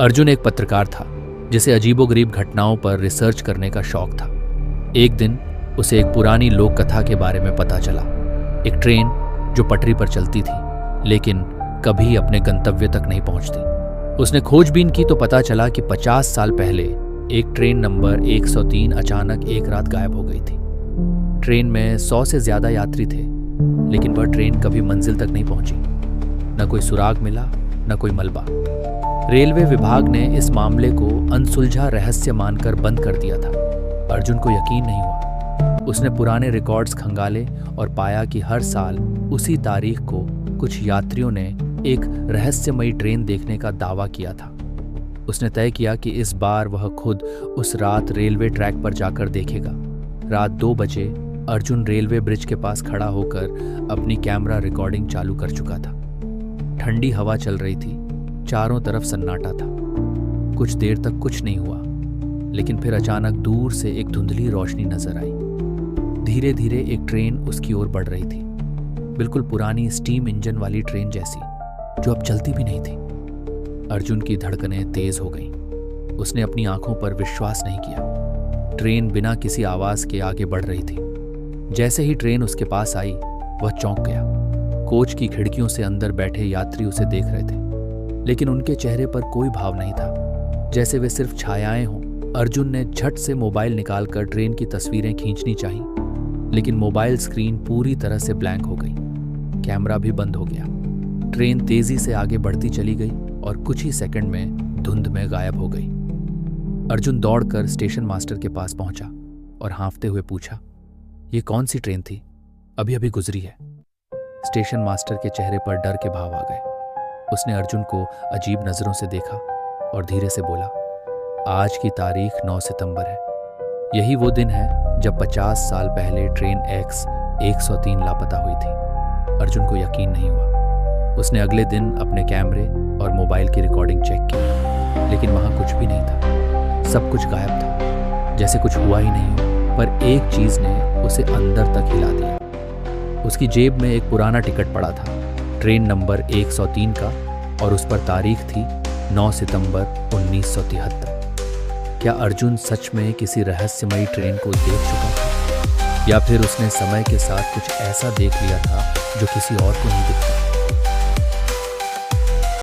अर्जुन एक पत्रकार था जिसे अजीबोगरीब घटनाओं पर रिसर्च करने का शौक था। एक दिन उसे एक पुरानी लोक कथा के बारे में पता चला। एक ट्रेन जो पटरी पर चलती थी लेकिन कभी अपने गंतव्य तक नहीं पहुंचती। उसने खोजबीन की तो पता चला कि 50 साल पहले एक ट्रेन नंबर 103 अचानक एक रात गायब हो गई थी। ट्रेन में 100 से ज्यादा यात्री थे, लेकिन वह ट्रेन कभी मंजिल तक नहीं पहुंची। न कोई सुराग मिला, न कोई मलबा। रेलवे विभाग ने इस मामले को अनसुलझा रहस्य मानकर बंद कर दिया था। अर्जुन को यकीन नहीं हुआ। उसने पुराने रिकॉर्ड्स खंगाले और पाया कि हर साल उसी तारीख को कुछ यात्रियों ने एक रहस्यमयी ट्रेन देखने का दावा किया था। उसने तय किया कि इस बार वह खुद उस रात रेलवे ट्रैक पर जाकर देखेगा। रात 2 बजे अर्जुन रेलवे ब्रिज के पास खड़ा होकर अपनी कैमरा रिकॉर्डिंग चालू कर चुका था। ठंडी हवा चल रही थी, चारों तरफ सन्नाटा था। कुछ देर तक कुछ नहीं हुआ, लेकिन फिर अचानक दूर से एक धुंधली रोशनी नजर आई। धीरे धीरे एक ट्रेन उसकी ओर बढ़ रही थी, बिल्कुल पुरानी स्टीम इंजन वाली ट्रेन जैसी, जो अब चलती भी नहीं थी। अर्जुन की धड़कनें तेज हो गईं। उसने अपनी आंखों पर विश्वास नहीं किया। ट्रेन बिना किसी आवाज के आगे बढ़ रही थी। जैसे ही ट्रेन उसके पास आई, वह चौंक गया। कोच की खिड़कियों से अंदर बैठे यात्री उसे देख रहे थे, लेकिन उनके चेहरे पर कोई भाव नहीं था, जैसे वे सिर्फ छायाएं हों। अर्जुन ने झट से मोबाइल निकालकर ट्रेन की तस्वीरें खींचनी चाही, लेकिन मोबाइल स्क्रीन पूरी तरह से ब्लैंक हो गई। कैमरा भी बंद हो गया। ट्रेन तेजी से आगे बढ़ती चली गई और कुछ ही सेकंड में धुंध में गायब हो गई। अर्जुन दौड़कर स्टेशन मास्टर के पास पहुंचा और हाँफते हुए पूछा, ये कौन सी ट्रेन थी? अभी अभी गुजरी है। स्टेशन मास्टर के चेहरे पर डर के भाव आ गए। उसने अर्जुन को अजीब नजरों से देखा और धीरे से बोला, आज की तारीख 9 सितंबर है। यही वो दिन है जब 50 साल पहले ट्रेन X 103 लापता हुई थी। अर्जुन को यकीन नहीं हुआ। उसने अगले दिन अपने कैमरे और मोबाइल की रिकॉर्डिंग चेक की, लेकिन वहां कुछ भी नहीं था। सब कुछ गायब था, जैसे कुछ हुआ ही नहीं हो। पर एक चीज ने उसे अंदर तक हिला दिया। उसकी जेब में एक पुराना टिकट पड़ा था, ट्रेन नंबर 103 का, और उस पर तारीख थी 9 सितंबर 1973। क्या अर्जुन सच में किसी रहस्यमयी ट्रेन को देख चुका था, या फिर उसने समय के साथ कुछ ऐसा देख लिया था जो किसी और को नहीं दिखता?